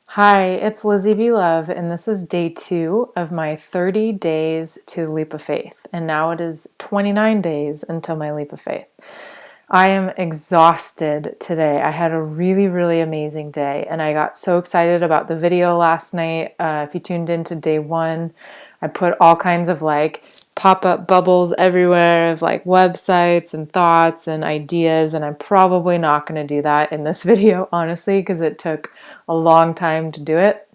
Hi, it's Lizzie B. Love, and this is day 2 of my 30 days to the leap of faith. And now it is 29 days until my leap of faith. I am exhausted today. I had a really, really amazing day, and I got so excited about the video last night. If you tuned into day 1, I put all kinds of pop-up bubbles everywhere of websites and thoughts and ideas, and I'm probably not going to do that in this video, honestly, because it took a long time to do it.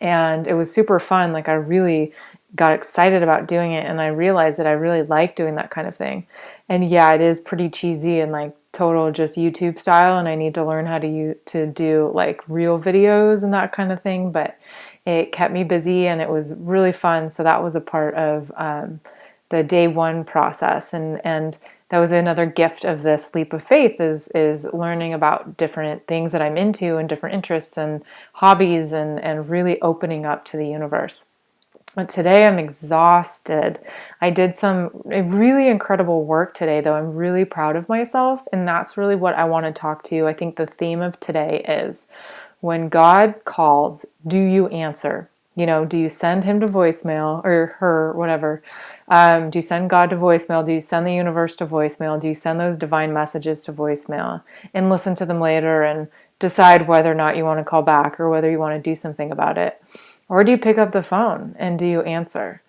And it was super fun. I really got excited about doing it, and I realized that I really like doing that kind of thing. And yeah, it is pretty cheesy and total just YouTube style, and I need to learn how to do real videos and that kind of thing, but it kept me busy and it was really fun. So that was a part of the day 1 process, and that was another gift of this leap of faith is learning about different things that I'm into and different interests and hobbies, and really opening up to the universe. But today I'm exhausted. I did some really incredible work today, though. I'm really proud of myself, and that's really what I want to talk to you. I think the theme of today is when God calls, do you answer? Do you send him to voicemail, or her, whatever? Do you send God to voicemail? Do you send the universe to voicemail? Do you send those divine messages to voicemail and listen to them later and decide whether or not you want to call back or whether you want to do something about it? Or do you pick up the phone and do you answer?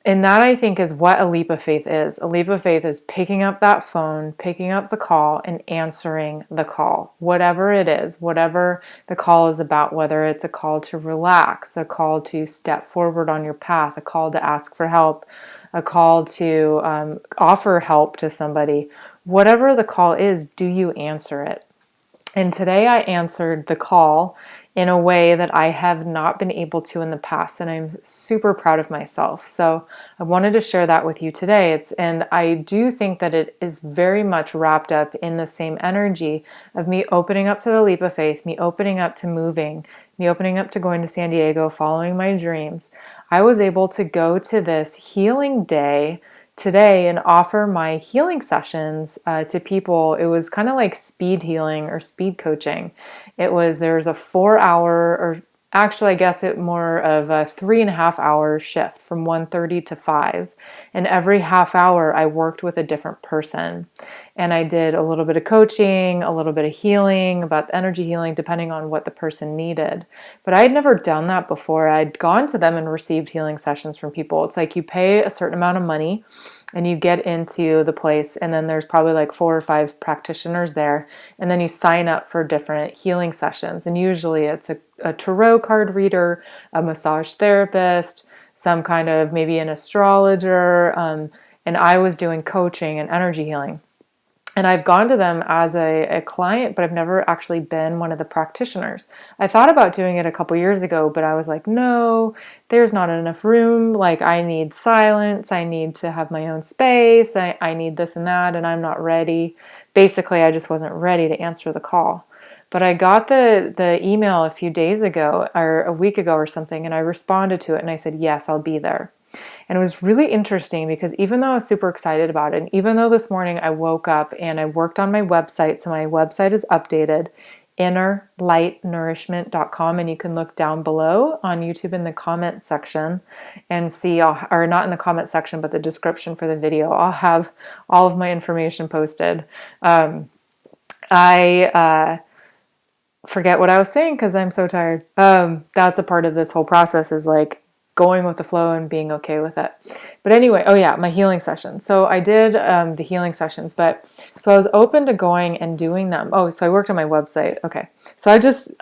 And that, I think, is what a leap of faith is. A leap of faith is picking up that phone, picking up the call, and answering the call, whatever it is, whatever the call is about, whether it's a call to relax, a call to step forward on your path, a call to ask for help, a call to offer help to somebody. Whatever the call is, do you answer it? And today I answered the call in a way that I have not been able to in the past, and I'm super proud of myself. So I wanted to share that with you today. And I do think that it is very much wrapped up in the same energy of me opening up to the leap of faith, me opening up to moving, me opening up to going to San Diego, following my dreams. I was able to go to this healing day today and offer my healing sessions to people. It was kind of like speed healing or speed coaching. There was a 4 hour, or actually I guess it more of a 3.5 hour shift from 1:30 to 5. And every half hour I worked with a different person. And I did a little bit of coaching, a little bit of healing, about energy healing, depending on what the person needed. But I had never done that before. I'd gone to them and received healing sessions from people. It's like you pay a certain amount of money and you get into the place, and then there's probably 4 or 5 practitioners there, and then you sign up for different healing sessions. And usually it's a tarot card reader, a massage therapist, some kind of maybe an astrologer, and I was doing coaching and energy healing. And I've gone to them as a client, but I've never actually been one of the practitioners. I thought about doing it a couple years ago, but I was like, no, there's not enough room. I need silence. I need to have my own space. I need this and that, and I'm not ready. Basically, I just wasn't ready to answer the call. But I got the email a few days ago, or a week ago or something, and I responded to it and I said, yes, I'll be there. And it was really interesting because even though I was super excited about it, and even though this morning I woke up and I worked on my website, so my website is updated, innerlightnourishment.com, and you can look down below on YouTube in the comment section and see, or not in the comment section, but the description for the video. I'll have all of my information posted. I forget what I was saying because I'm so tired. That's a part of this whole process, is going with the flow and being okay with it. But anyway, oh yeah, my healing sessions. So I did the healing sessions, but so I was open to going and doing them. Oh, so I worked on my website. Okay. So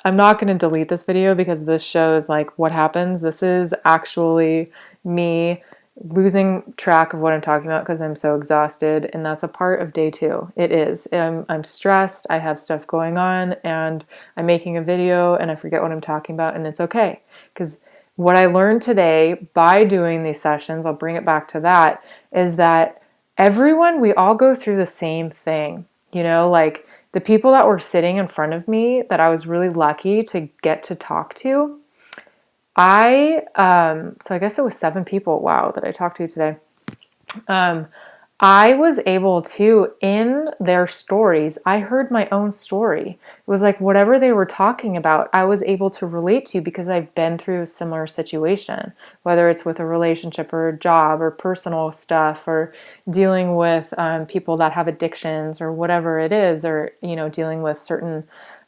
I'm not going to delete this video because this shows what happens. This is actually me losing track of what I'm talking about because I'm so exhausted, and that's a part of day 2. It is. I'm stressed, I have stuff going on, and I'm making a video and I forget what I'm talking about, and it's okay. Because what I learned today by doing these sessions, I'll bring it back to that, is that we all go through the same thing. The people that were sitting in front of me that I was really lucky to get to talk to, so I guess it was 7 people, wow, that I talked to today. I was able to, in their stories, I heard my own story. It was like whatever they were talking about, I was able to relate to because I've been through a similar situation, whether it's with a relationship or a job or personal stuff or dealing with people that have addictions or whatever it is, or, dealing with certain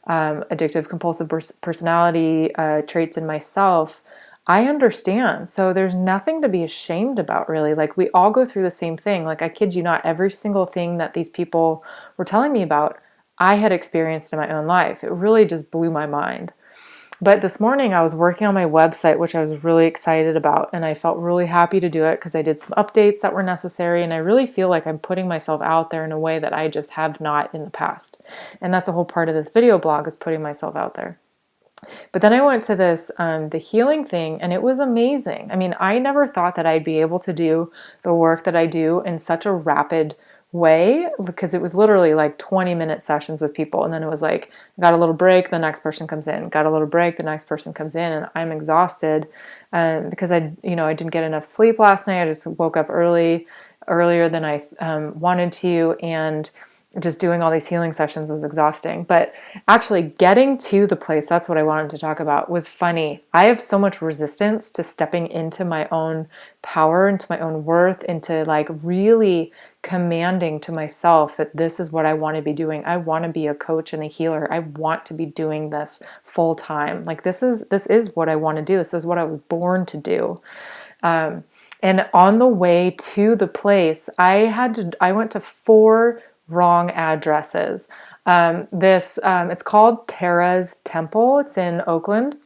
addictive compulsive personality traits in myself. I understand. So there's nothing to be ashamed about, really. Like, we all go through the same thing. Like, I kid you not, every single thing that these people were telling me about, I had experienced in my own life. It really just blew my mind. But this morning I was working on my website, which I was really excited about, and I felt really happy to do it because I did some updates that were necessary, and I really feel like I'm putting myself out there in a way that I just have not in the past. And that's a whole part of this video blog, is putting myself out there. But then I went to this, the healing thing, and it was amazing. I mean, I never thought that I'd be able to do the work that I do in such a rapid way, because it was literally like 20-minute sessions with people. And then it was like, got a little break, the next person comes in, got a little break, the next person comes in, and I'm exhausted because I didn't get enough sleep last night. I just woke up earlier than I wanted to, and just doing all these healing sessions was exhausting. But actually getting to the place, that's what I wanted to talk about, was funny. I have so much resistance to stepping into my own power, into my own worth, into like really commanding to myself that this is what I want to be doing. I want to be a coach and a healer. I want to be doing this full time. Like, this is what I want to do. This is what I was born to do. And on the way to the place, I went to 4 wrong addresses. It's called Tara's Temple. It's in Oakland.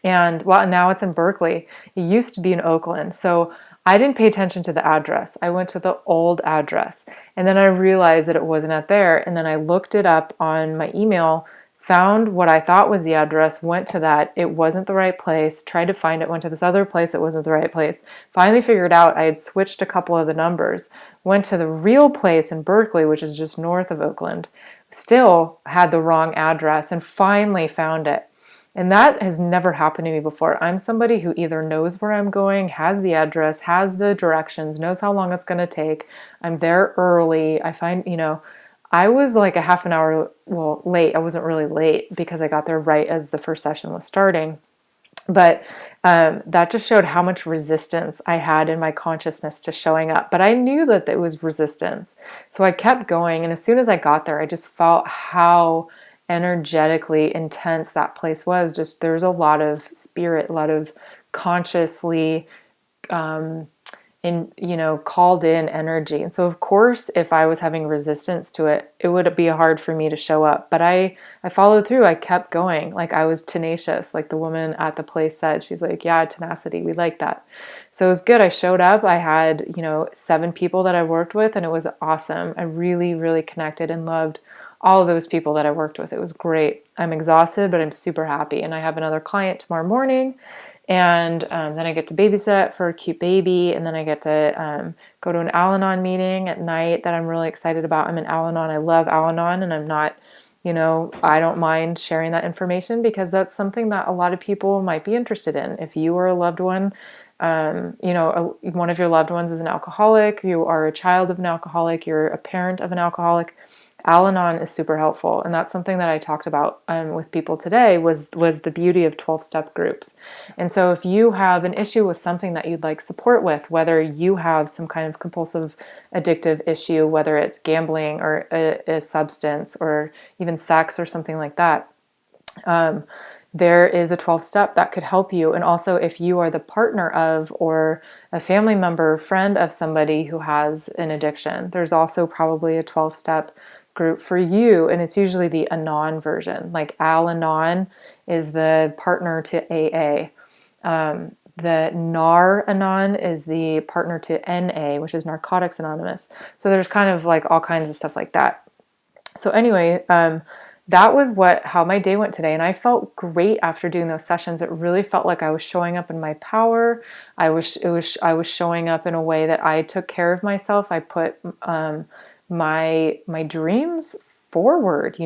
And well, now it's in Berkeley. It used to be in Oakland. So I didn't pay attention to the address. I went to the old address. And then I realized that it wasn't at there. And then I looked it up on my email, found what I thought was the address, went to that. It wasn't the right place, tried to find it, went to this other place. It wasn't the right place. Finally figured out I had switched a couple of the numbers, went to the real place in Berkeley, which is just north of Oakland, still had the wrong address, and finally found it. And that has never happened to me before. I'm somebody who either knows where I'm going, has the address, has the directions, knows how long it's going to take. I'm there early. I find, I was like a half an hour, late. I wasn't really late because I got there right as the first session was starting. But that just showed how much resistance I had in my consciousness to showing up. But I knew that it was resistance. So I kept going. And as soon as I got there, I just felt how energetically intense that place was. Just there's a lot of spirit, a lot of consciously called in energy. And so of course, if I was having resistance to it, it would be hard for me to show up. But I followed through. I kept going. Like, I was tenacious. Like the woman at the place said, she's like, yeah, tenacity. We like that. So it was good. I showed up. I had, 7 people that I worked with, and it was awesome. I really, really connected and loved all of those people that I worked with. It was great. I'm exhausted, but I'm super happy. And I have another client tomorrow morning. And then I get to babysit for a cute baby. And then I get to go to an Al-Anon meeting at night that I'm really excited about. I'm in Al-Anon. I love Al-Anon, and I'm not, I don't mind sharing that information because that's something that a lot of people might be interested in. If you are a loved one, one of your loved ones is an alcoholic, you are a child of an alcoholic, you're a parent of an alcoholic, Al-Anon is super helpful. And that's something that I talked about with people today was the beauty of 12-step groups. And so if you have an issue with something that you'd like support with, whether you have some kind of compulsive addictive issue, whether it's gambling or a substance or even sex or something like that, there is a 12-step that could help you. And also, if you are the partner of or a family member, friend of somebody who has an addiction, there's also probably a 12-step group for you. And it's usually the Anon version. Like Al-Anon is the partner to AA. The Nar-Anon is the partner to NA, which is Narcotics Anonymous. So there's kind of like all kinds of stuff like that. So anyway, that was how my day went today. And I felt great after doing those sessions. It really felt like I was showing up in my power. I was showing up in a way that I took care of myself. I put my dreams forward.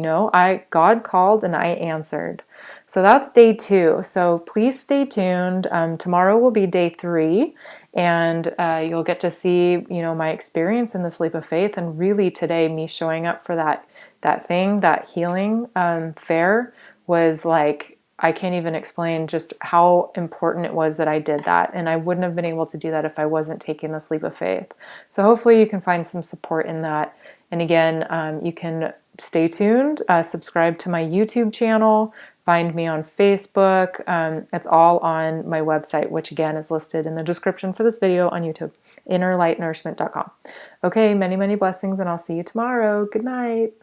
God called and I answered. So that's day 2. So please stay tuned. Tomorrow will be day 3, and you'll get to see, you know, my experience in this leap of faith, and really today me showing up for that healing fair was like, I can't even explain just how important it was that I did that. And I wouldn't have been able to do that if I wasn't taking this leap of faith. So hopefully you can find some support in that. And again, you can stay tuned, subscribe to my YouTube channel, find me on Facebook. It's all on my website, which again is listed in the description for this video on YouTube, innerlightnourishment.com. Okay, many, many blessings, and I'll see you tomorrow. Good night.